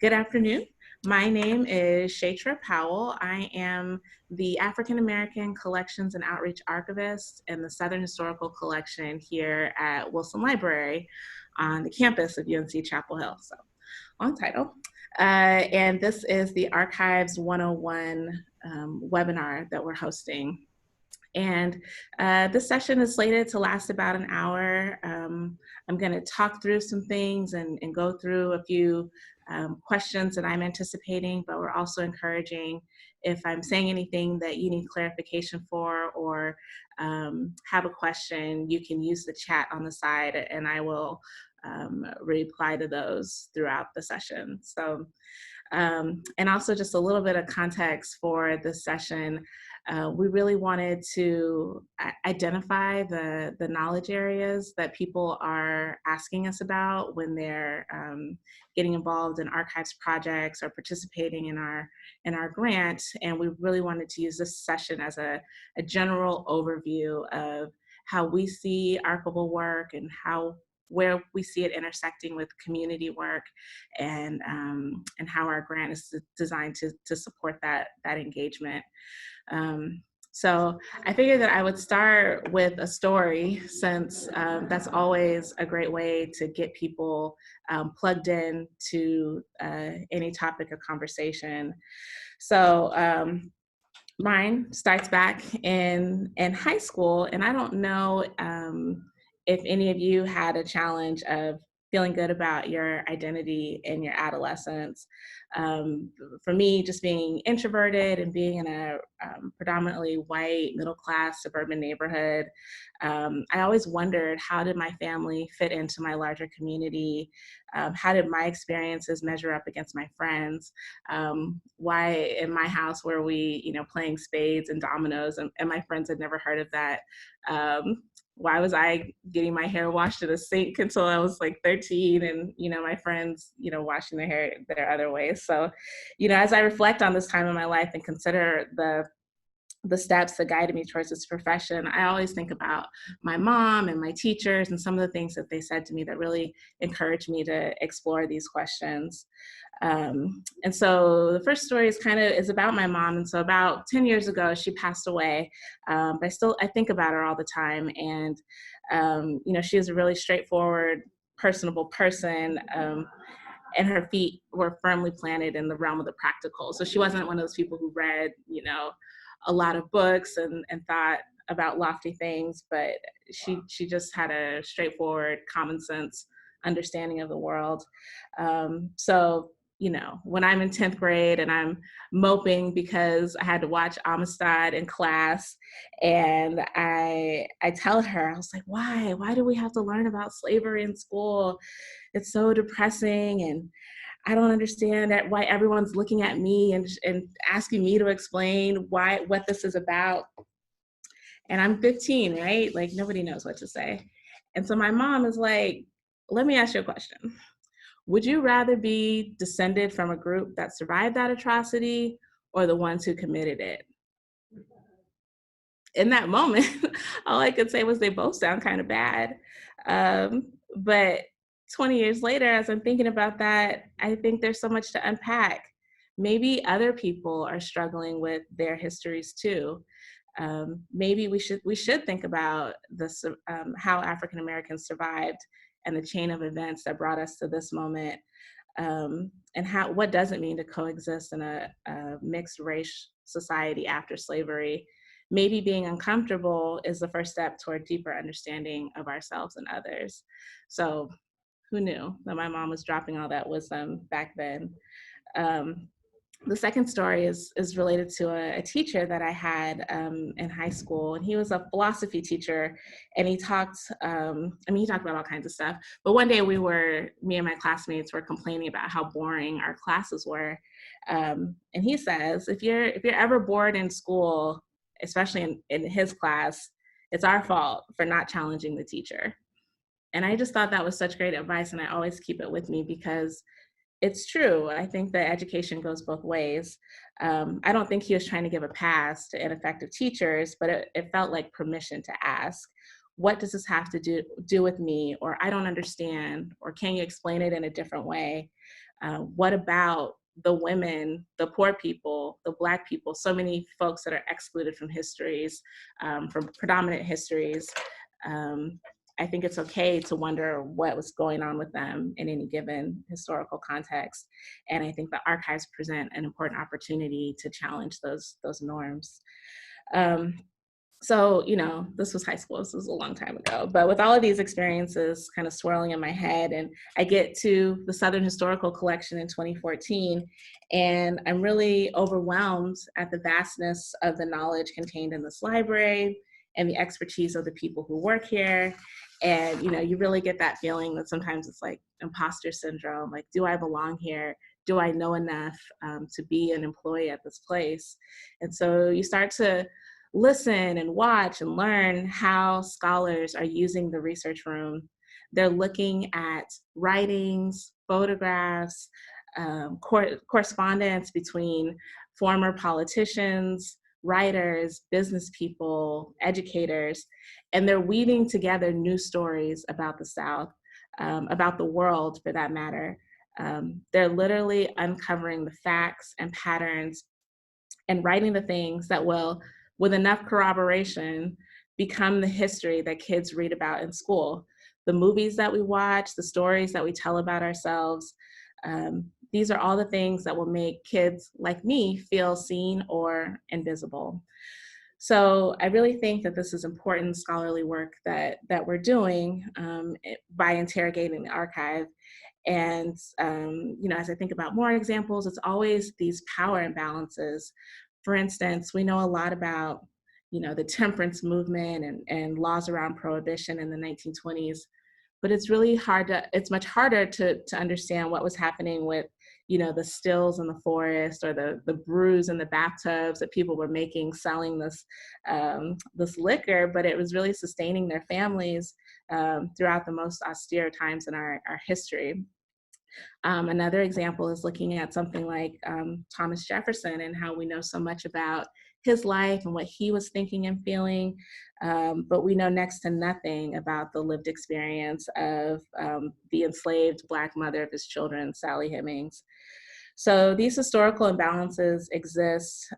Good afternoon. My name is Shatra Powell. I am the African American Collections and Outreach Archivist in the Southern Historical Collection here at Wilson Library on the campus of UNC Chapel Hill. So, long title. And this is the Archives 101 webinar that we're hosting. And this session is slated to last about an hour. I'm going to talk through some things and go through a few questions that I'm anticipating, but we're also encouraging if I'm saying anything that you need clarification for or have a question, you can use the chat on the side and I will reply to those throughout the session. So, and also just a little bit of context for this session. We really wanted to identify the knowledge areas that people are asking us about when they're getting involved in archives projects or participating in our grant. And we really wanted to use this session as a general overview of how we see archival work and where we see it intersecting with community work and how our grant is designed to support that engagement. So I figured that I would start with a story since that's always a great way to get people plugged in to any topic of conversation. So mine starts back in high school, and I don't know if any of you had a challenge of feeling good about your identity in your adolescence. For me, just being introverted and being in a predominantly white, middle-class suburban neighborhood, I always wondered, how did my family fit into my larger community? How did my experiences measure up against my friends? Why in my house were we, playing spades and dominoes, and my friends had never heard of that? Why was I getting my hair washed in a sink until I was like 13 and, my friends, washing their hair their other ways. So, as I reflect on this time in my life and consider the steps that guided me towards this profession, I always think about my mom and my teachers and some of the things that they said to me that really encouraged me to explore these questions. And so the first story is about my mom. And so about 10 years ago, she passed away. But I think about her all the time. And, she was a really straightforward, personable person. And her feet were firmly planted in the realm of the practical. So she wasn't one of those people who read, a lot of books and thought about lofty things, but she just had a straightforward, common sense understanding of the world. So, when I'm in 10th grade and I'm moping because I had to watch Amistad in class, and I tell her, I was like, why do we have to learn about slavery in school? It's so depressing, and I don't understand why everyone's looking at me and asking me to explain what this is about. And I'm 15, right? Like, nobody knows what to say. And so my mom is like, let me ask you a question. Would you rather be descended from a group that survived that atrocity or the ones who committed it? In that moment, all I could say was they both sound kind of bad. But 20 years later, as I'm thinking about that, I think there's so much to unpack. Maybe other people are struggling with their histories too. Maybe we should think about this, how African Americans survived and the chain of events that brought us to this moment, and what does it mean to coexist in a mixed race society after slavery. Maybe being uncomfortable is the first step toward deeper understanding of ourselves and others. So who knew that my mom was dropping all that wisdom back then? The second story is related to a teacher that I had in high school, and he was a philosophy teacher, and he talked about all kinds of stuff, but one day me and my classmates were complaining about how boring our classes were, and he says, if you're ever bored in school, especially in his class, it's our fault for not challenging the teacher. And I just thought that was such great advice, and I always keep it with me because it's true. I think that education goes both ways. I don't think he was trying to give a pass to ineffective teachers, but it felt like permission to ask, what does this have to do with me? Or I don't understand, or can you explain it in a different way? What about the women, the poor people, the Black people, so many folks that are excluded from histories, from predominant histories? I think it's okay to wonder what was going on with them in any given historical context. And I think the archives present an important opportunity to challenge those norms. So, this was high school, this was a long time ago, but with all of these experiences kind of swirling in my head, and I get to the Southern Historical Collection in 2014, and I'm really overwhelmed at the vastness of the knowledge contained in this library and the expertise of the people who work here. And, you really get that feeling that sometimes it's like imposter syndrome, like, do I belong here? Do I know enough to be an employee at this place? And so you start to listen and watch and learn how scholars are using the research room. They're looking at writings, photographs, correspondence between former politicians, writers, business people, educators, and they're weaving together new stories about the South, about the world for that matter. They're literally uncovering the facts and patterns and writing the things that will, with enough corroboration, become the history that kids read about in school. The movies that we watch, the stories that we tell about ourselves, these are all the things that will make kids like me feel seen or invisible. So I really think that this is important scholarly work that we're doing by interrogating the archive. And as I think about more examples, it's always these power imbalances. For instance, we know a lot about the temperance movement and laws around prohibition in the 1920s, but it's much harder to understand what was happening with the stills in the forest, or the brews in the bathtubs that people were making, selling this liquor, but it was really sustaining their families throughout the most austere times in our history. Another example is looking at something like Thomas Jefferson and how we know so much about his life and what he was thinking and feeling, but we know next to nothing about the lived experience of the enslaved Black mother of his children, Sally Hemings. So these historical imbalances exist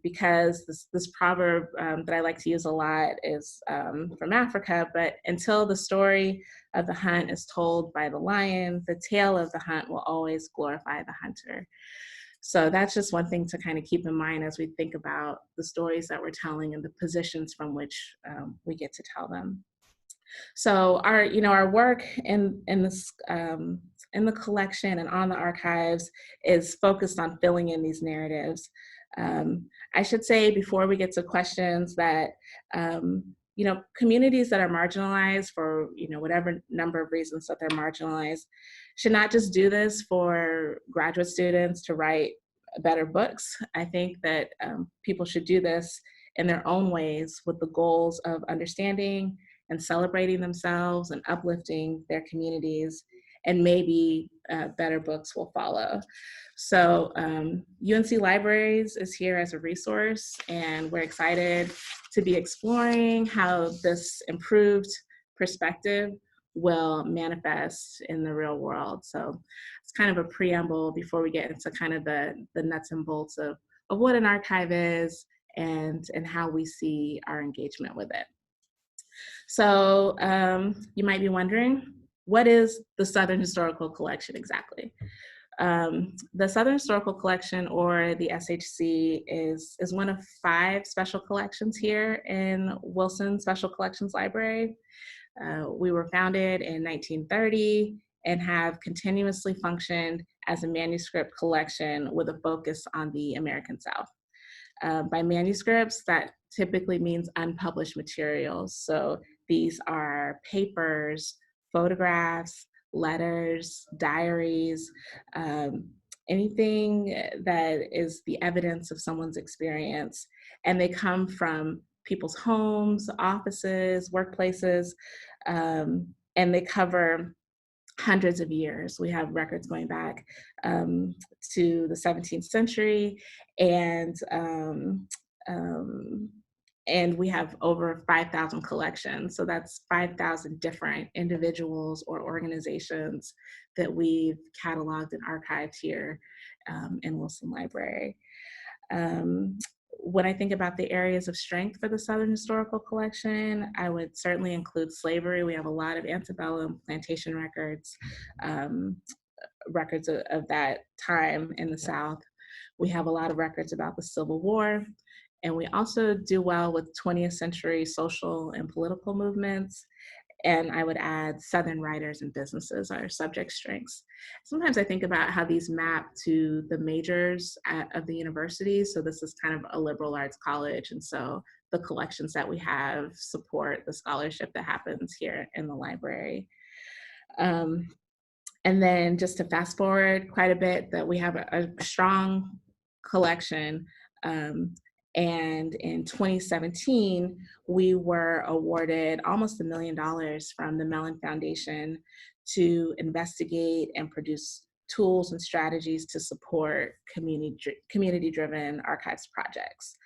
because this proverb that I like to use a lot is from Africa, but until the story of the hunt is told by the lion, the tale of the hunt will always glorify the hunter. So that's just one thing to kind of keep in mind as we think about the stories that we're telling and the positions from which we get to tell them. So our work in the collection and on the archives is focused on filling in these narratives. I should say before we get to questions that communities that are marginalized for whatever number of reasons that they're marginalized should not just do this for graduate students to write better books. I think that people should do this in their own ways with the goals of understanding and celebrating themselves and uplifting their communities, and maybe better books will follow. So UNC Libraries is here as a resource, and we're excited to be exploring how this improved perspective will manifest in the real world. So it's kind of a preamble before we get into kind of the nuts and bolts of what an archive is and how we see our engagement with it. So you might be wondering, what is the Southern Historical Collection exactly? The Southern Historical Collection, or the SHC, is one of 5 special collections here in Wilson Special Collections Library. We were founded in 1930 and have continuously functioned as a manuscript collection with a focus on the American South. By manuscripts, that typically means unpublished materials. So these are papers, photographs, letters, diaries, anything that is the evidence of someone's experience. And they come from people's homes, offices, workplaces, and they cover hundreds of years. We have records going back to the 17th century and and we have over 5,000 collections. So that's 5,000 different individuals or organizations that we've cataloged and archived here in Wilson Library. When I think about the areas of strength for the Southern Historical Collection, I would certainly include slavery. We have a lot of antebellum plantation records, records of that time in the South. We have a lot of records about the Civil War, and we also do well with 20th century social and political movements. And I would add Southern writers and businesses are subject strengths. Sometimes I think about how these map to the majors of the university. So this is kind of a liberal arts college. And so the collections that we have support the scholarship that happens here in the library. And then just to fast forward quite a bit, that we have a strong collection. And in 2017, we were awarded almost $1 million from the Mellon Foundation to investigate and produce tools and strategies to support community-driven archives projects.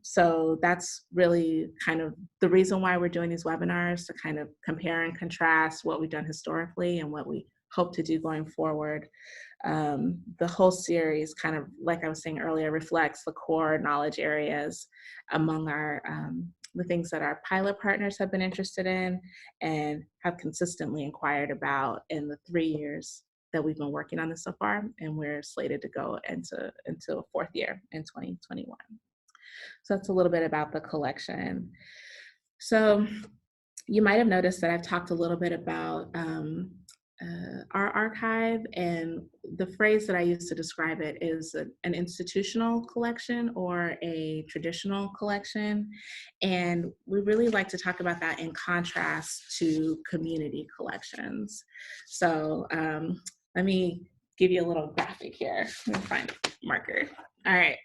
So that's really kind of the reason why we're doing these webinars, to kind of compare and contrast what we've done historically and what we hope to do going forward. The whole series kind of, like I was saying earlier, reflects the core knowledge areas among our the things that our pilot partners have been interested in and have consistently inquired about in the 3 years that we've been working on this so far, and we're slated to go into a 4th year in 2021. So that's a little bit about the collection. So you might have noticed that I've talked a little bit about our archive, and the phrase that I use to describe it is an institutional collection or a traditional collection. And we really like to talk about that in contrast to community collections. So let me give you a little graphic here. Let me find a marker. All right.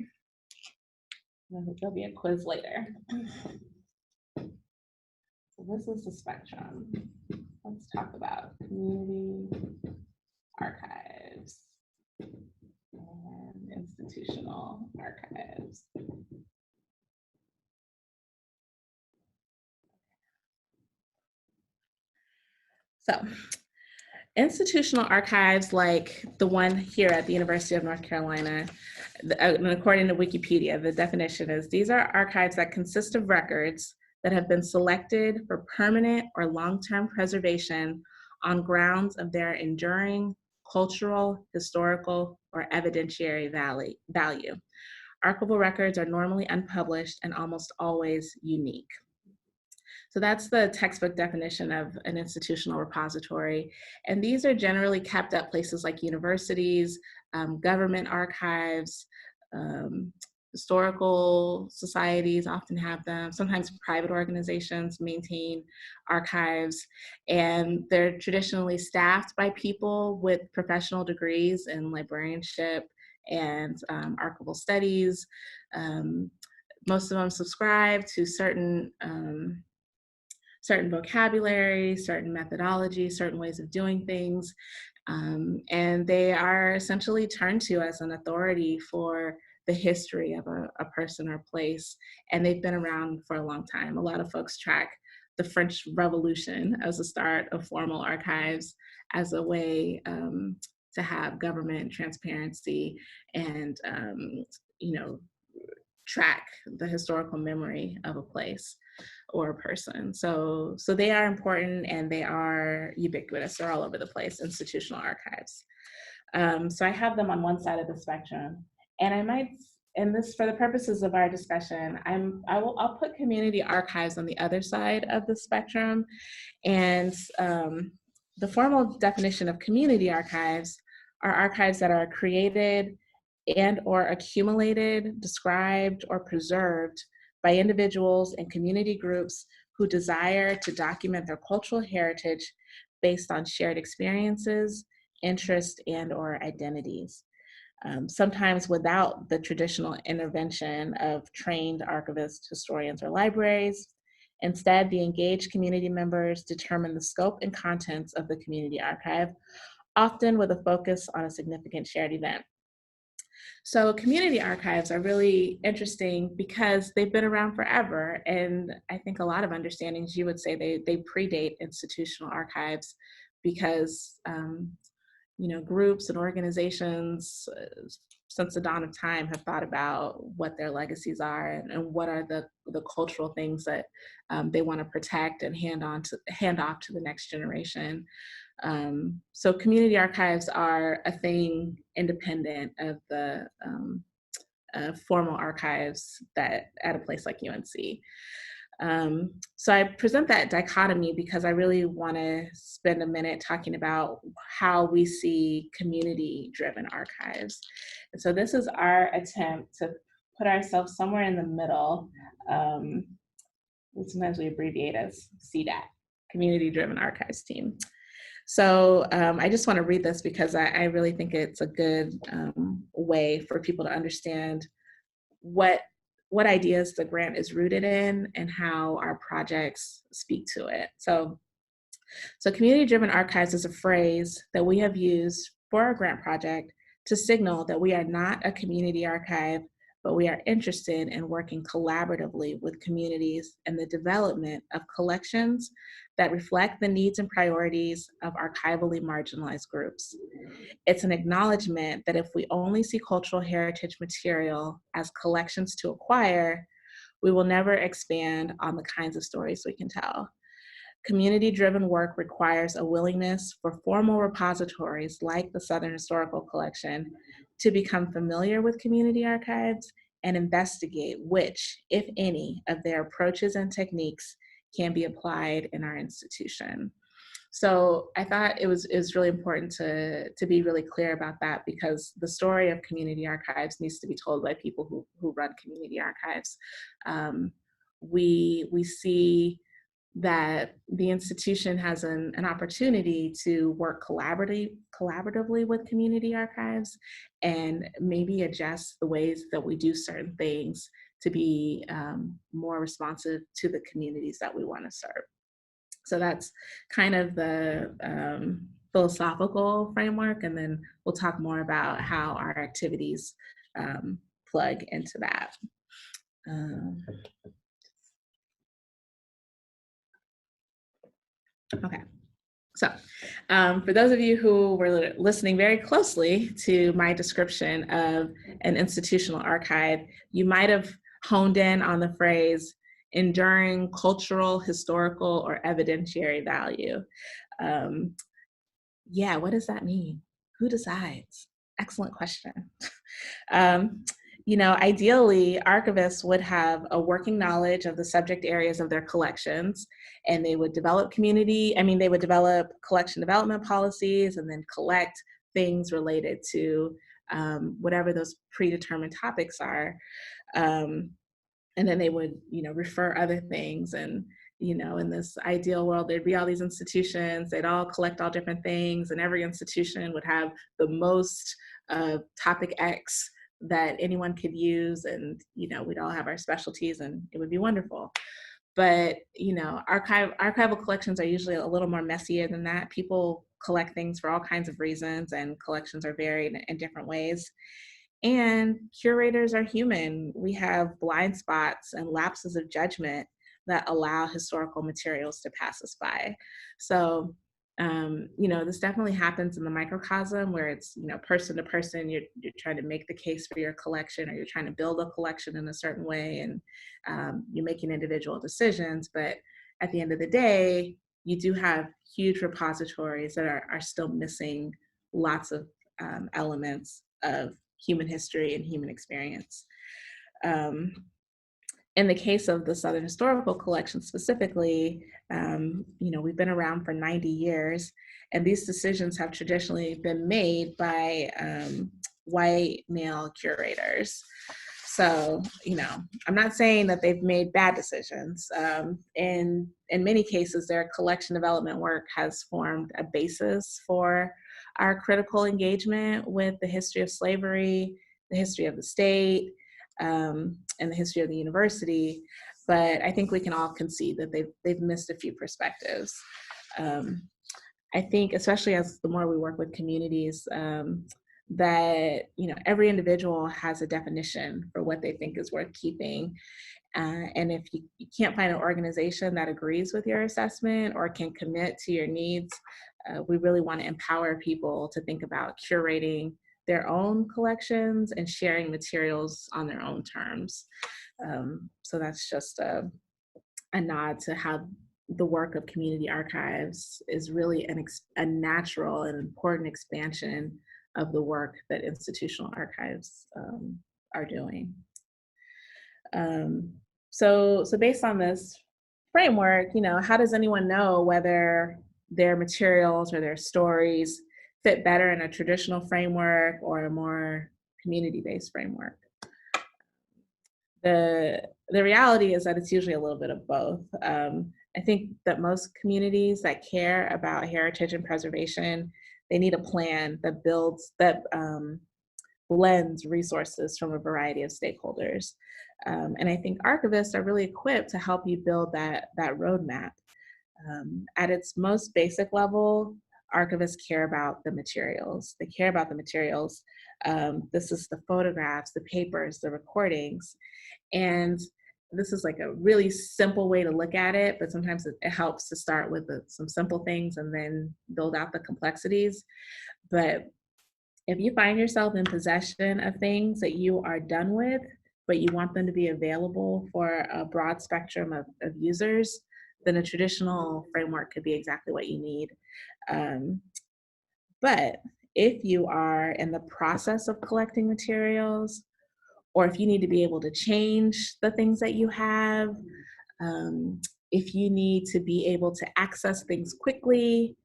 There'll be a quiz later. So this is the spectrum. Let's talk about community archives and institutional archives. So institutional archives, like the one here at the University of North Carolina, according to Wikipedia, the definition is these are archives that consist of records that have been selected for permanent or long-term preservation on grounds of their enduring cultural, historical, or evidentiary value. Archival records are normally unpublished and almost always unique. So that's the textbook definition of an institutional repository. And these are generally kept at places like universities, government archives, historical societies often have them. Sometimes private organizations maintain archives, and they're traditionally staffed by people with professional degrees in librarianship and archival studies. Most of them subscribe to certain vocabulary, certain methodology, certain ways of doing things. And they are essentially turned to as an authority for the history of a person or place. And they've been around for a long time. A lot of folks track the French Revolution as a start of formal archives as a way to have government transparency and track the historical memory of a place or a person. So they are important, and they are ubiquitous. They're all over the place, institutional archives. So I have them on one side of the spectrum, and I might, and this, for the purposes of our discussion, I'll put community archives on the other side of the spectrum. And the formal definition of community archives are archives that are created and or accumulated, described, or preserved by individuals and community groups who desire to document their cultural heritage based on shared experiences, interests, and or identities. Sometimes without the traditional intervention of trained archivists, historians, or libraries. Instead, the engaged community members determine the scope and contents of the community archive, often with a focus on a significant shared event. So community archives are really interesting because they've been around forever. And I think a lot of understandings, you would say they predate institutional archives because groups and organizations since the dawn of time have thought about what their legacies are and what are the cultural things that they want to protect and hand off to the next generation. So community archives are a thing independent of the formal archives that at a place like UNC. So I present that dichotomy because I really want to spend a minute talking about how we see community-driven archives. And so this is our attempt to put ourselves somewhere in the middle. Sometimes we abbreviate as CDAT, Community-Driven Archives Team. So I just want to read this because I really think it's a good way for people to understand what ideas the grant is rooted in and how our projects speak to it. So community-driven archives is a phrase that we have used for our grant project to signal that we are not a community archive, but we are interested in working collaboratively with communities in the development of collections that reflect the needs and priorities of archivally marginalized groups. It's an acknowledgement that if we only see cultural heritage material as collections to acquire, we will never expand on the kinds of stories we can tell. Community-driven work requires a willingness for formal repositories like the Southern Historical Collection to become familiar with community archives and investigate which, if any, of their approaches and techniques can be applied in our institution. So I thought it was really important to be really clear about that, because the story of community archives needs to be told by people who run community archives. We see that the institution has an opportunity to work collaboratively with community archives and maybe adjust the ways that we do certain things to be more responsive to the communities that we want to serve. So that's kind of the philosophical framework, and then we'll talk more about how our activities plug into that. Okay, so for those of you who were listening very closely to my description of an institutional archive, you might have honed in on the phrase enduring cultural, historical, or evidentiary value. Yeah, what does that mean? Who decides? Excellent question. Ideally, archivists would have a working knowledge of the subject areas of their collections, and they would develop collection development policies and then collect things related to whatever those predetermined topics are. And then they would, refer other things. And, in this ideal world, there'd be all these institutions, they'd all collect all different things, and every institution would have the most topic X that anyone could use, and we'd all have our specialties, and it would be wonderful. But archival collections are usually a little more messier than that. People collect things for all kinds of reasons, and collections are varied in different ways. And curators are human. We have blind spots and lapses of judgment that allow historical materials to pass us by. So this definitely happens in the microcosm, where it's, person to person, you're trying to make the case for your collection, or you're trying to build a collection in a certain way, and you're making individual decisions. But at the end of the day, you do have huge repositories that are still missing lots of elements of human history and human experience. In the case of the Southern Historical Collection specifically, we've been around for 90 years, and these decisions have traditionally been made by white male curators. So, I'm not saying that they've made bad decisions. In many cases, their collection development work has formed a basis for our critical engagement with the history of slavery, the history of the state, and the history of the university. But I think we can all concede that they've missed a few perspectives. I think, especially as the more we work with communities, that, every individual has a definition for what they think is worth keeping. And if you can't find an organization that agrees with your assessment or can commit to your needs, we really want to empower people to think about curating their own collections and sharing materials on their own terms. So that's just a nod to how the work of community archives is really a natural and important expansion of the work that institutional archives are doing. So based on this framework, how does anyone know whether their materials or their stories fit better in a traditional framework or a more community-based framework? The reality is that it's usually a little bit of both. I think that most communities that care about heritage and preservation, they need a plan that blends resources from a variety of stakeholders. And I think archivists are really equipped to help you build that roadmap. At its most basic level, archivists care about the materials. They care about the materials. This is the photographs, the papers, the recordings. And this is like a really simple way to look at it, but sometimes it helps to start with some simple things and then build out the complexities. But if you find yourself in possession of things that you are done with, but you want them to be available for a broad spectrum of users, then a traditional framework could be exactly what you need. But if you are in the process of collecting materials, or if you need to be able to change the things that you have, if you need to be able to access things quickly,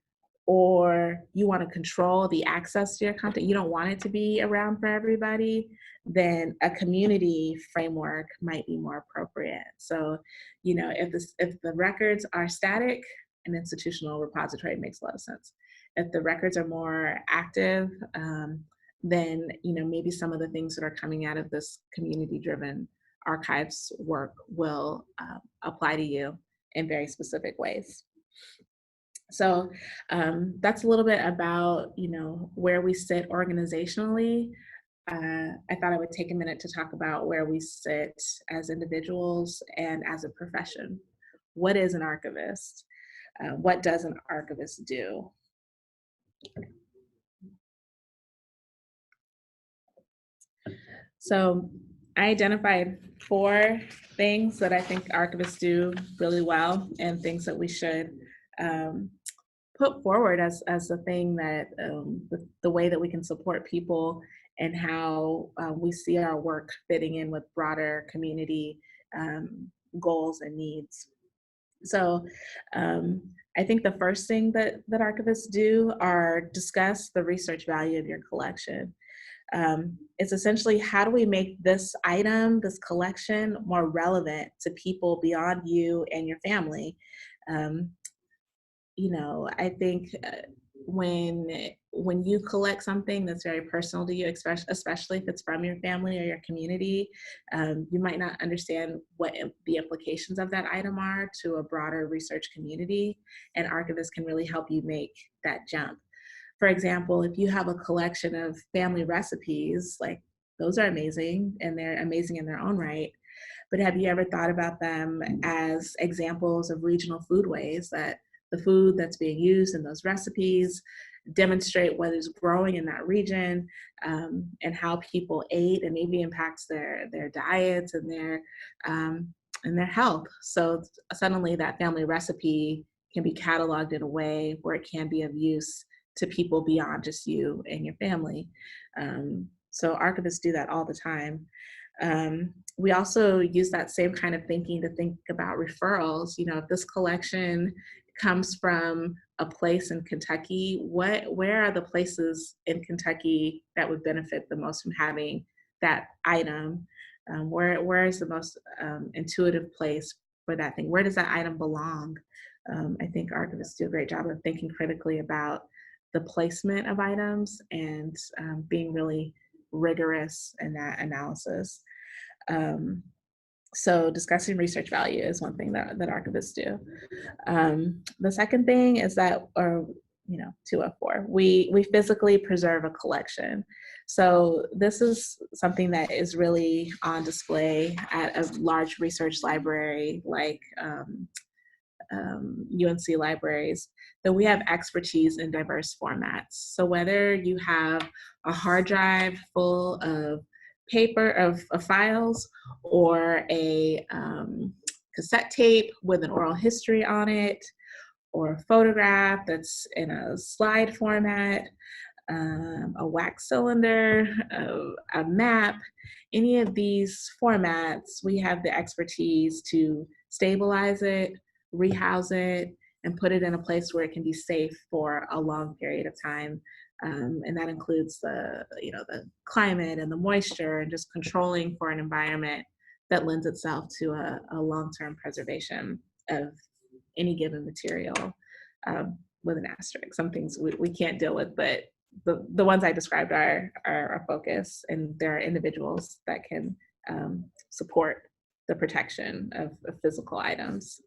or you want to control the access to your content, you don't want it to be around for everybody, then a community framework might be more appropriate. So, if the records are static, an institutional repository makes a lot of sense. If the records are more active, then maybe some of the things that are coming out of this community-driven archives work will apply to you in very specific ways. So that's a little bit about where we sit organizationally. I thought I would take a minute to talk about where we sit as individuals and as a profession. What is an archivist? What does an archivist do? So I identified 4 things that I think archivists do really well and things that we should put forward as the thing that the way that we can support people and how we see our work fitting in with broader community goals and needs. So I think the first thing that archivists do are discuss the research value of your collection. It's essentially, how do we make this item, this collection, more relevant to people beyond you and your family? I think when you collect something that's very personal to you, especially if it's from your family or your community, you might not understand what the implications of that item are to a broader research community, and archivists can really help you make that jump. For example, if you have a collection of family recipes, like, those are amazing, and they're amazing in their own right. But have you ever thought about them as examples of regional foodways, that the food that's being used in those recipes demonstrate what is growing in that region, and how people ate, and maybe impacts their diets and their health. So suddenly that family recipe can be cataloged in a way where it can be of use to people beyond just you and your family. So archivists do that all the time. We also use that same kind of thinking to think about referrals. If this collection comes from a place in Kentucky, where are the places in Kentucky that would benefit the most from having that item? Where is the most intuitive place for that thing? Where does that item belong? I think archivists do a great job of thinking critically about the placement of items and being really rigorous in that analysis. So discussing research value is one thing that archivists do. The second thing is that, or 2 of 4, we physically preserve a collection. So this is something that is really on display at a large research library like UNC libraries, that we have expertise in diverse formats. So whether you have a hard drive full of paper of files, or a cassette tape with an oral history on it, or a photograph that's in a slide format, a wax cylinder, a map, any of these formats, we have the expertise to stabilize it, rehouse it, and put it in a place where it can be safe for a long period of time. And that includes the climate and the moisture, and just controlling for an environment that lends itself to a long-term preservation of any given material, with an asterisk. Some things we can't deal with, but the ones I described are our focus, and there are individuals that can support the protection of physical items.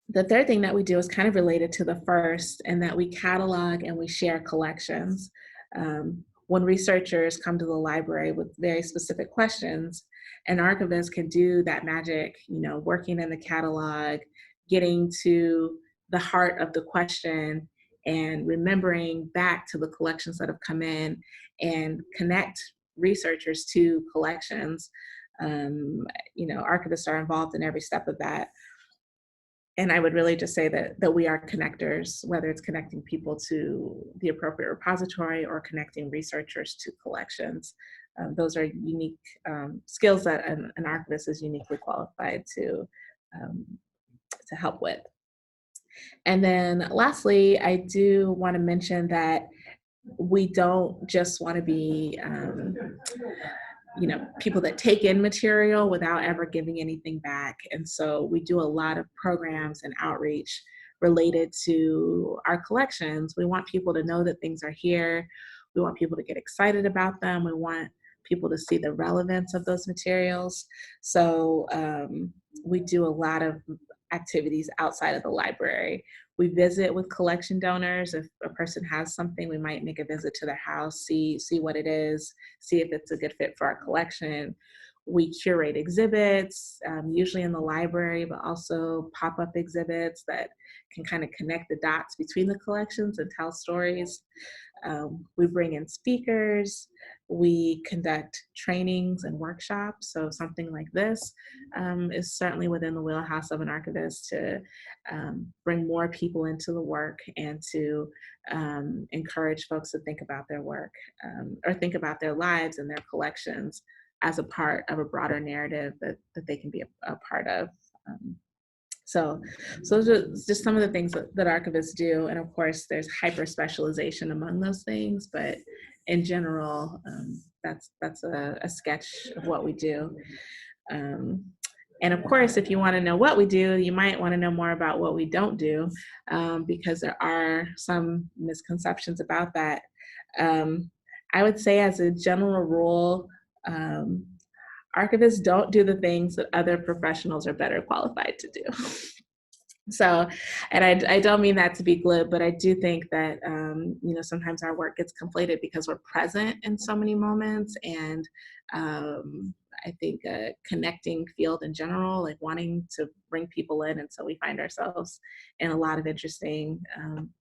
The third thing that we do is kind of related to the first, and that we catalog and we share collections. When researchers come to the library with very specific questions, an archivist can do that magic, working in the catalog, getting to the heart of the question, and remembering back to the collections that have come in, and connect researchers to collections. Archivists are involved in every step of that. And I would really just say that we are connectors, whether it's connecting people to the appropriate repository or connecting researchers to collections. Those are unique skills that an archivist is uniquely qualified to help with. And then lastly, I do want to mention that we don't just want to be people that take in material without ever giving anything back. And so we do a lot of programs and outreach related to our collections. We want people to know that things are here. We want people to get excited about them. We want people to see the relevance of those materials. So we do a lot of activities outside of the library. We visit with collection donors. If a person has something, we might make a visit to their house, see what it is, see if it's a good fit for our collection. We curate exhibits, usually in the library, but also pop-up exhibits that can kind of connect the dots between the collections and tell stories. We bring in speakers. We conduct trainings and workshops. So something like this is certainly within the wheelhouse of an archivist, to bring more people into the work, and to encourage folks to think about their work, or think about their lives and their collections as a part of a broader narrative that they can be a part of. So those are just some of the things that archivists do. And of course, there's hyper specialization among those things, but in general, that's a sketch of what we do. And of course, if you want to know what we do, you might want to know more about what we don't do, because there are some misconceptions about that. I would say, as a general rule, archivists don't do the things that other professionals are better qualified to do. So, and I don't mean that to be glib, but I do think that, sometimes our work gets conflated because we're present in so many moments. And I think a connecting field in general, like wanting to bring people in. And so we find ourselves in a lot of interesting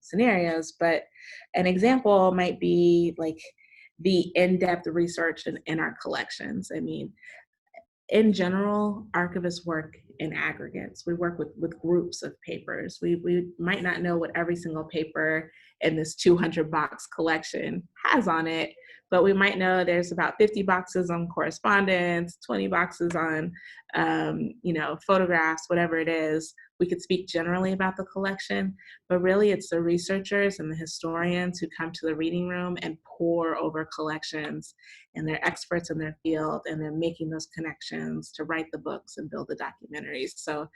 scenarios. But an example might be like the in-depth research in our collections. I mean, in general, archivists work in aggregates. We work with groups of papers. We might not know what every single paper in this 200 box collection has on it, but we might know there's about 50 boxes on correspondence, 20 boxes on, photographs, whatever it is. We could speak generally about the collection, but really it's the researchers and the historians who come to the reading room and pore over collections, and they're experts in their field, and they're making those connections to write the books and build the documentaries. So,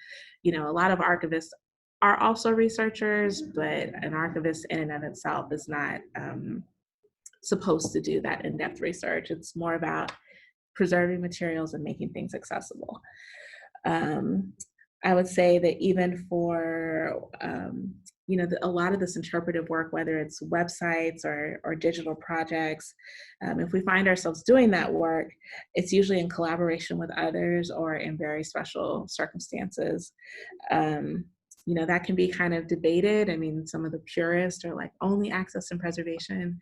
a lot of archivists are also researchers, but an archivist in and of itself is not supposed to do that in-depth research. It's more about preserving materials and making things accessible. I would say that even for a lot of this interpretive work, whether it's websites or digital projects, if we find ourselves doing that work, it's usually in collaboration with others or in very special circumstances. That can be kind of debated. I mean, some of the purists are like only access and preservation.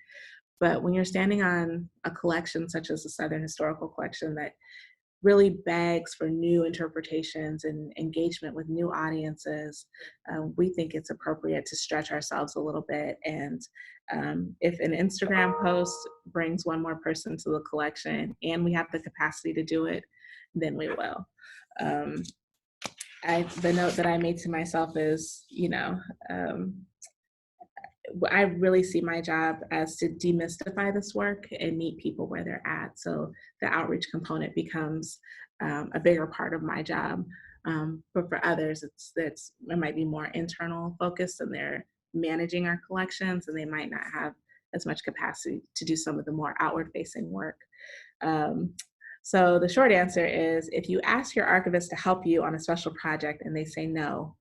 But when you're standing on a collection such as the Southern Historical Collection that really begs for new interpretations and engagement with new audiences, we think it's appropriate to stretch ourselves a little bit. And if an Instagram post brings one more person to the collection and we have the capacity to do it, then we will. The note that I made to myself is, I really see my job as to demystify this work and meet people where they're at. So the outreach component becomes a bigger part of my job. But for others, it might be more internal focused, and they're managing our collections, and they might not have as much capacity to do some of the more outward facing work. So the short answer is, if you ask your archivist to help you on a special project and they say no,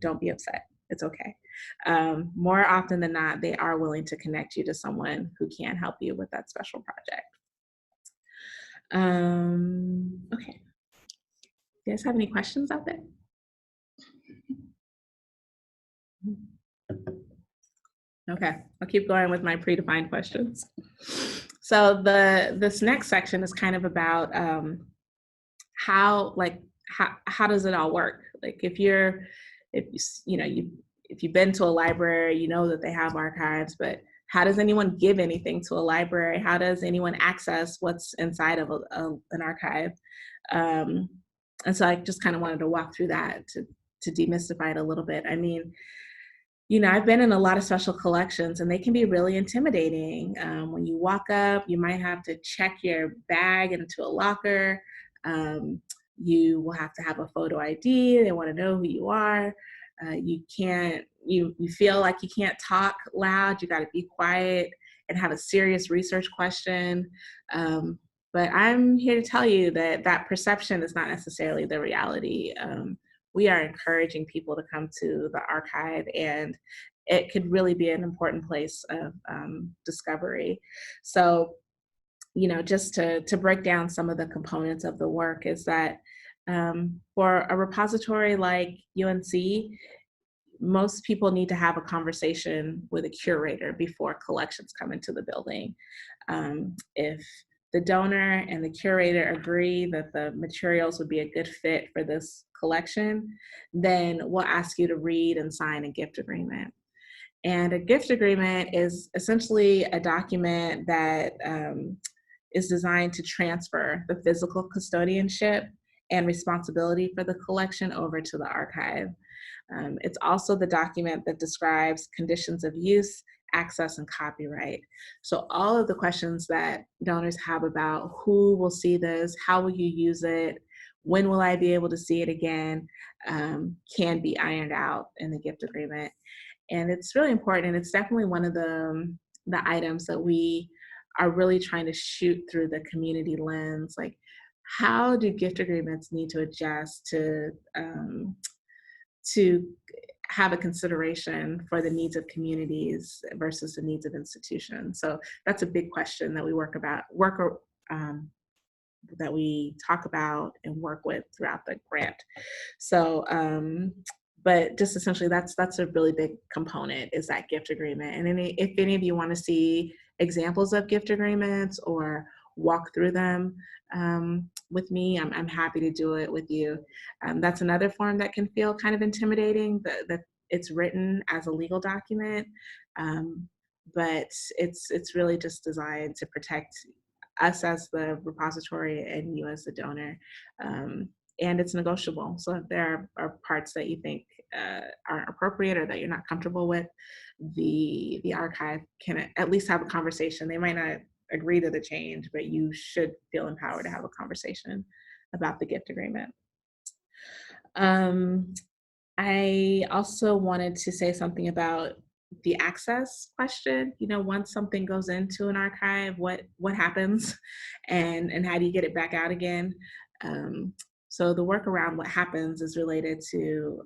don't be upset. It's okay. More often than not, they are willing to connect you to someone who can help you with that special project. Okay. Do you guys have any questions out there? Okay, I'll keep going with my predefined questions. So this next section is kind of about how does it all work? Like if you've been to a library, you know that they have archives, but how does anyone give anything to a library? How does anyone access what's inside of an archive? And so I just kind of wanted to walk through that to demystify it a little bit. I mean, I've been in a lot of special collections and they can be really intimidating. When you walk up, you might have to check your bag into a locker. You will have to have a photo ID. They want to know who you are. You feel like you can't talk loud. You got to be quiet and have a serious research question. But I'm here to tell you that perception is not necessarily the reality. We are encouraging people to come to the archive, and it could really be an important place of discovery. So, just to break down some of the components of the work is that for a repository like UNC, most people need to have a conversation with a curator before collections come into the building. If the donor and the curator agree that the materials would be a good fit for this collection, then we'll ask you to read and sign a gift agreement. And a gift agreement is essentially a document that is designed to transfer the physical custodianship and responsibility for the collection over to the archive. It's also the document that describes conditions of use, access, and copyright. So all of the questions that donors have about who will see this, how will you use it, when will I be able to see it again, can be ironed out in the gift agreement. And it's really important, and it's definitely one of the items that we are really trying to shoot through the community lens. Like, how do gift agreements need to adjust to have a consideration for the needs of communities versus the needs of institutions? So that's a big question that we that we talk about and work with throughout the grant. So, but just essentially that's a really big component, is that gift agreement. And if any of you want to see examples of gift agreements or walk through them with me, I'm happy to do it with you. That's another form that can feel kind of intimidating, that it's written as a legal document, but it's really just designed to protect us as the repository and you as the donor. And it's negotiable. So if there are parts that you think aren't appropriate or that you're not comfortable with, the archive can at least have a conversation. They might not agree to the change, but you should feel empowered to have a conversation about the gift agreement. I also wanted to say something about the access question. Once something goes into an archive, what happens, and how do you get it back out again? So the work around what happens is related to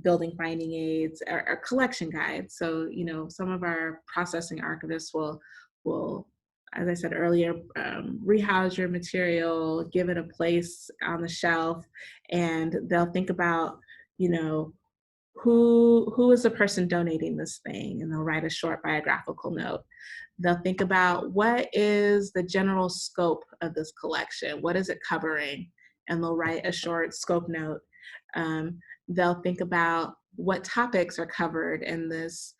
building finding aids or collection guides. So, some of our processing archivists will, as I said earlier, rehouse your material, give it a place on the shelf, and they'll think about, you know, who is the person donating this thing, and they'll write a short biographical note. They'll think about what is the general scope of this collection, what is it covering, and they'll write a short scope note. They'll think about what topics are covered in this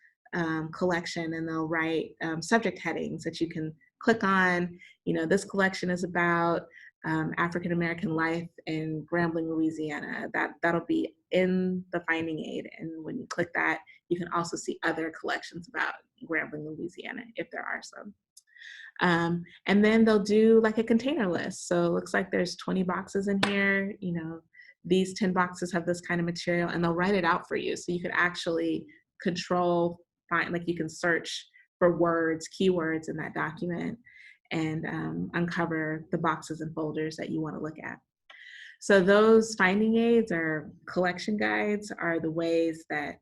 collection, and they'll write subject headings that you can click on. This collection is about African American life in Grambling, Louisiana. That'll be in the finding aid, and when you click that, you can also see other collections about Grambling, Louisiana, if there are some. And then they'll do like a container list. So it looks like there's 20 boxes in here. These 10 boxes have this kind of material, and they'll write it out for you. So you can actually you can search for words, keywords in that document, and uncover the boxes and folders that you want to look at. So those finding aids or collection guides are the ways that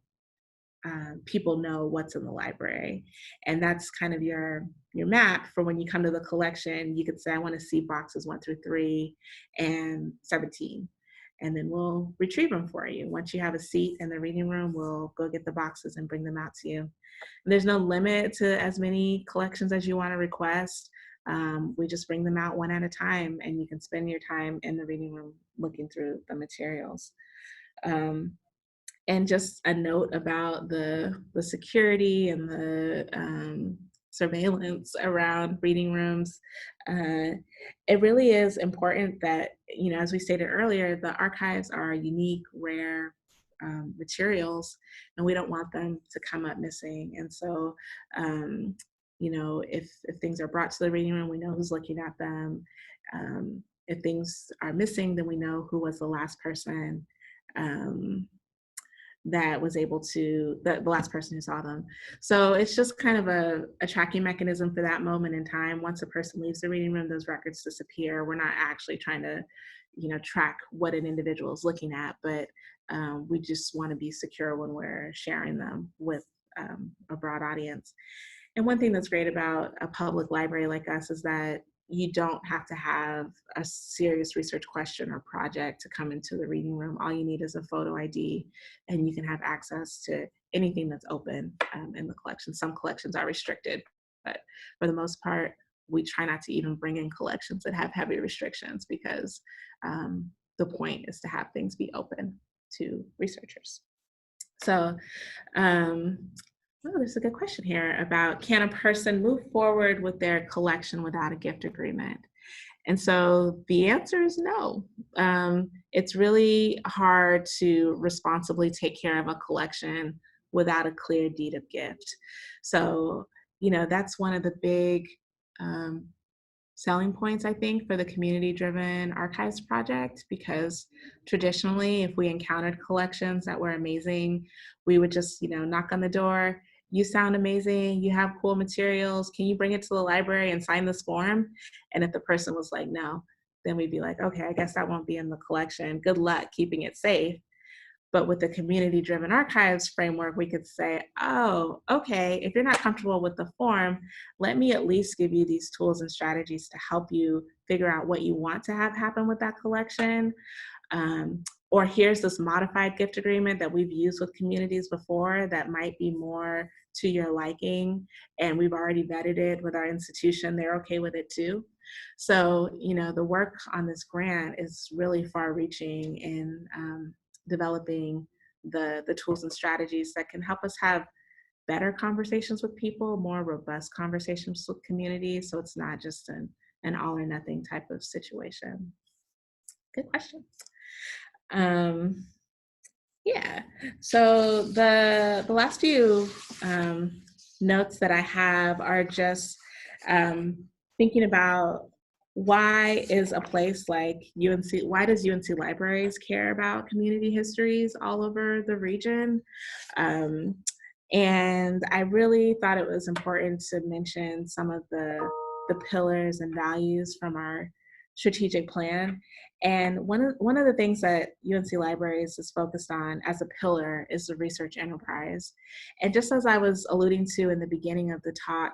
people know what's in the library. And that's kind of your map for when you come to the collection. You could say, I want to see boxes 1 through 3 and 17. And then we'll retrieve them for you. Once you have a seat in the reading room, we'll go get the boxes and bring them out to you. And there's no limit to as many collections as you want to request. We just bring them out one at a time, and you can spend your time in the reading room looking through the materials. And just a note about the security and the surveillance around reading rooms. It really is important that, as we stated earlier, the archives are unique, rare materials, and we don't want them to come up missing. And so, if things are brought to the reading room, we know who's looking at them. If things are missing, then we know who was the last person that was able to, the last person who saw them. So it's just kind of a tracking mechanism for that moment in time. Once a person leaves the reading room, those records disappear. We're not actually trying to, track what an individual is looking at, but we just want to be secure when we're sharing them with a broad audience. And one thing that's great about a public library like us is that you don't have to have a serious research question or project to come into the reading room. All you need is a photo ID, and you can have access to anything that's open in the collection. Some collections are restricted, but for the most part, we try not to even bring in collections that have heavy restrictions, because the point is to have things be open to researchers. So, there's a good question here about, can a person move forward with their collection without a gift agreement? And so the answer is no. It's really hard to responsibly take care of a collection without a clear deed of gift. So, that's one of the big selling points, I think, for the community-driven archives project, because traditionally, if we encountered collections that were amazing, we would just, knock on the door. You sound amazing, you have cool materials, can you bring it to the library and sign this form? And if the person was like, no, then we'd be like, okay, I guess that won't be in the collection. Good luck keeping it safe. But with the community-driven archives framework, we could say, oh, okay, if you're not comfortable with the form, let me at least give you these tools and strategies to help you figure out what you want to have happen with that collection. Or here's this modified gift agreement that we've used with communities before that might be more to your liking, and we've already vetted it with our institution. They're okay with it too. So, the work on this grant is really far-reaching in developing the tools and strategies that can help us have better conversations with people, more robust conversations with communities, so it's not just an all or nothing type of situation. Good question. Yeah, so the last few notes that I have are just thinking about, why is a place like UNC, why does UNC Libraries care about community histories all over the region? And I really thought it was important to mention some of the pillars and values from our strategic plan. And one of the things that UNC Libraries is focused on as a pillar is the research enterprise. And just as I was alluding to in the beginning of the talk,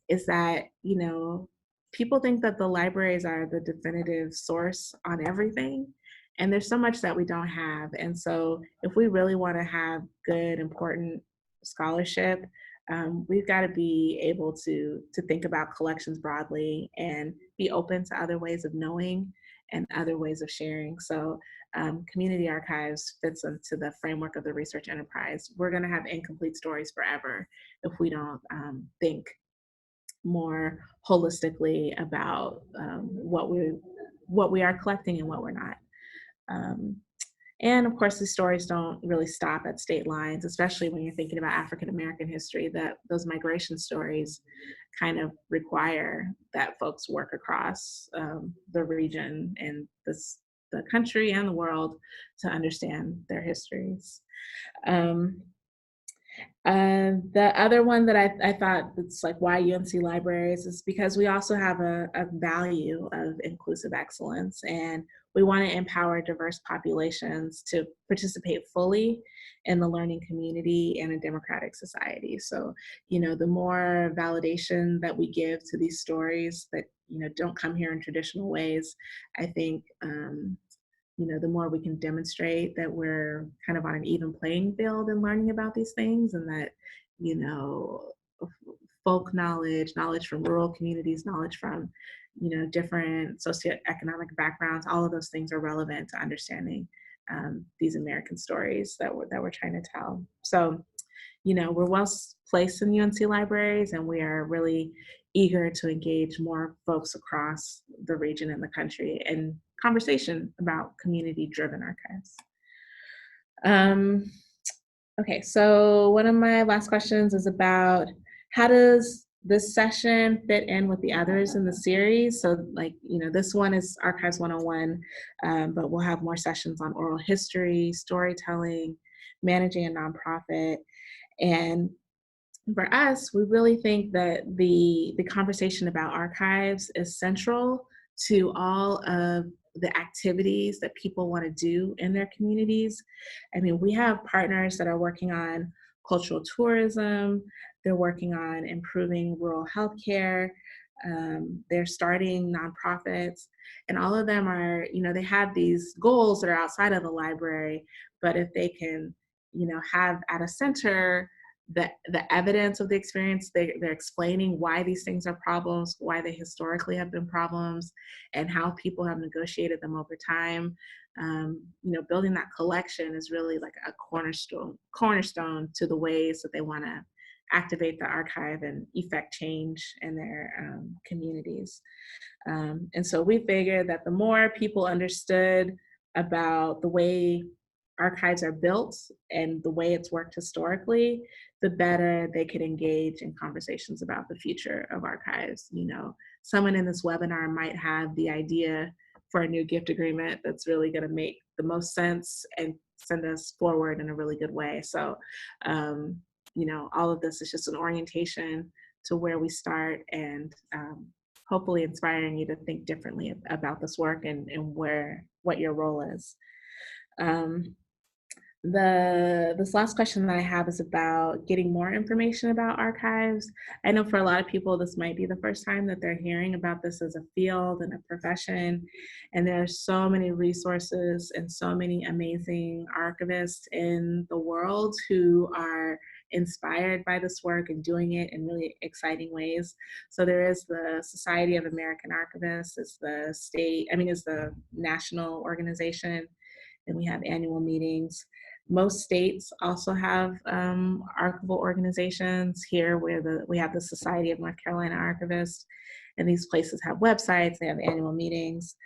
is that, you know, people think that the libraries are the definitive source on everything. And there's so much that we don't have. And so if we really want to have good, important scholarship, we've got to be able to think about collections broadly and be open to other ways of knowing and other ways of sharing. So community archives fits into the framework of the research enterprise. We're going to have incomplete stories forever if we don't think more holistically about what we are collecting and what we're not. And of course, the stories don't really stop at state lines, especially when you're thinking about African American history, that those migration stories kind of require that folks work across the region and the country and the world to understand their histories. The other one that I thought it's like why UNC Libraries is because we also have a value of inclusive excellence, and we want to empower diverse populations to participate fully in the learning community and a democratic society. So, you know, the more validation that we give to these stories that, you know, don't come here in traditional ways, I think, you know, the more we can demonstrate that we're kind of on an even playing field in learning about these things, and that, you know, folk knowledge from rural communities, knowledge from, you know, different socioeconomic backgrounds, all of those things are relevant to understanding these American stories that we're trying to tell. So, you know, we're well placed in UNC Libraries, and we are really eager to engage more folks across the region and the country in conversation about community-driven archives. Okay, so one of my last questions is about how does this session fit in with the others in the series? So, like, you know, this one is Archives 101, but we'll have more sessions on oral history, storytelling, managing a nonprofit. And for us, we really think that the conversation about archives is central to all of the activities that people want to do in their communities. I mean, we have partners that are working on cultural tourism, they're working on improving rural healthcare, they're starting nonprofits, and all of them are, you know, they have these goals that are outside of the library, but if they can, you know, have at a center the evidence of the experience, they're explaining why these things are problems, why they historically have been problems, and how people have negotiated them over time. You know, building that collection is really like a cornerstone to the ways that they want to activate the archive and effect change in their communities. And so we figured that the more people understood about the way archives are built and the way it's worked historically, the better they could engage in conversations about the future of archives. You know, someone in this webinar might have the idea for a new gift agreement that's really going to make the most sense and send us forward in a really good way. So, you know, all of this is just an orientation to where we start, and hopefully inspiring you to think differently about this work and what your role is. This last question that I have is about getting more information about archives. I know for a lot of people, this might be the first time that they're hearing about this as a field and a profession. And there are so many resources and so many amazing archivists in the world who are inspired by this work and doing it in really exciting ways. So there is the Society of American Archivists, it's the national organization, and we have annual meetings. Most states also have archival organizations. Here we have the Society of North Carolina Archivists, and these places have websites, they have annual meetings.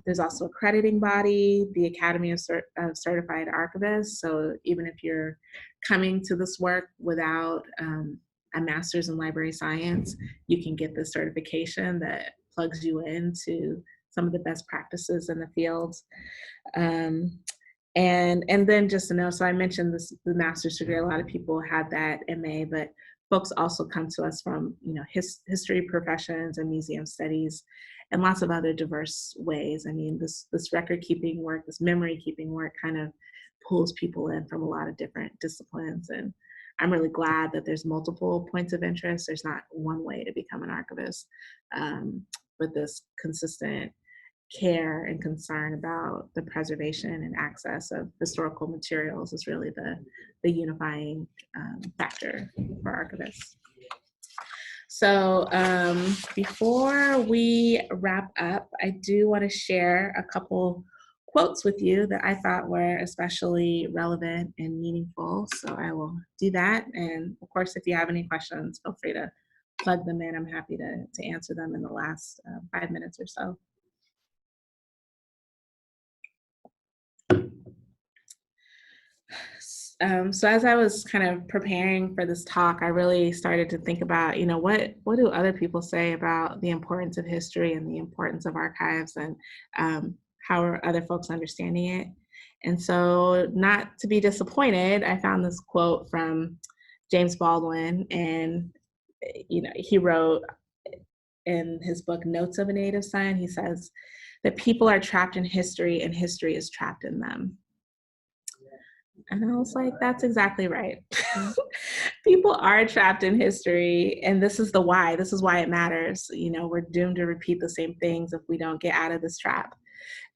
There's also a accrediting body, the Academy of Certified Archivists. So even if you're coming to this work without a master's in library science, you can get this certification that plugs you into some of the best practices in the field. And then just to know, so I mentioned this, the master's degree, a lot of people have that MA, but folks also come to us from, history professions and museum studies and lots of other diverse ways. I mean, this record keeping work, this memory keeping work kind of pulls people in from a lot of different disciplines. And I'm really glad that there's multiple points of interest. There's not one way to become an archivist, but this consistent care and concern about the preservation and access of historical materials is really the unifying factor for archivists. So before we wrap up, I do want to share a couple quotes with you that I thought were especially relevant and meaningful. So I will do that. And of course, if you have any questions, feel free to plug them in. I'm happy to answer them in the last 5 minutes or so. So as I was kind of preparing for this talk, I really started to think about, what do other people say about the importance of history and the importance of archives, and how are other folks understanding it? And so, not to be disappointed, I found this quote from James Baldwin, and he wrote in his book Notes of a Native Son, he says that people are trapped in history and history is trapped in them. And I was like, that's exactly right. People are trapped in history, and this is the why. This is why it matters. We're doomed to repeat the same things if we don't get out of this trap.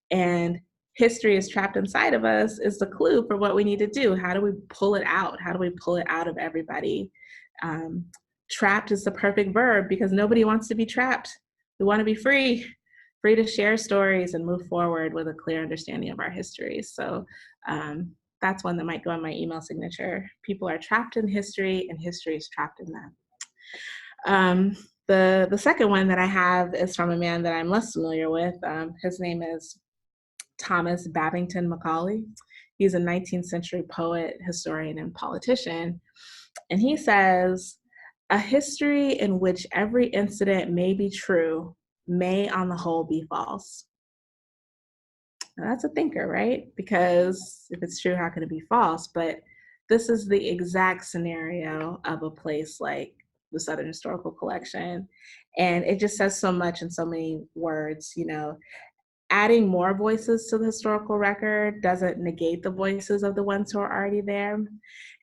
And history is trapped inside of us is the clue for what we need to do. How do we pull it out? How do we pull it out of everybody? Trapped is the perfect verb because nobody wants to be trapped. We want to be free to share stories and move forward with a clear understanding of our history. So that's one that might go on my email signature. People are trapped in history and history is trapped in them. The second one that I have is from a man that I'm less familiar with. His name is Thomas Babington Macaulay. He's a 19th century poet, historian, and politician. And he says, a history in which every incident may be true may on the whole be false. Now, that's a thinker, right? Because if it's true, how can it be false? But this is the exact scenario of a place like the Southern Historical Collection. And it just says so much in so many words. Adding more voices to the historical record doesn't negate the voices of the ones who are already there.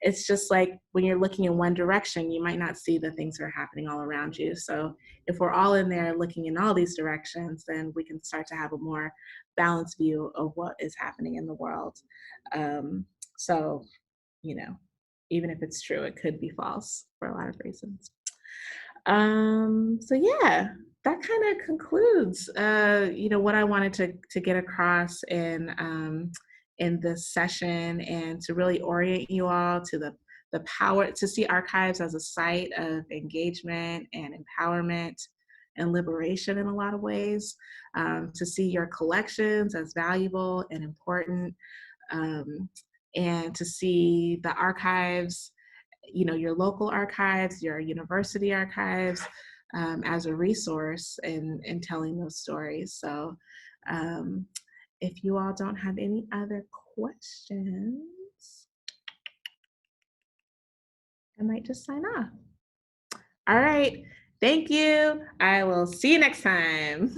It's just like when you're looking in one direction, you might not see the things that are happening all around you. So if we're all in there looking in all these directions, then we can start to have a more balanced view of what is happening in the world. So, even if it's true, it could be false for a lot of reasons. So yeah, that kind of concludes, what I wanted to get across in this session, and to really orient you all to the power to see archives as a site of engagement and empowerment and liberation in a lot of ways, to see your collections as valuable and important, and to see the archives, your local archives, your university archives, as a resource in telling those stories. So if you all don't have any other questions, I might just sign off. All right. Thank you. I will see you next time.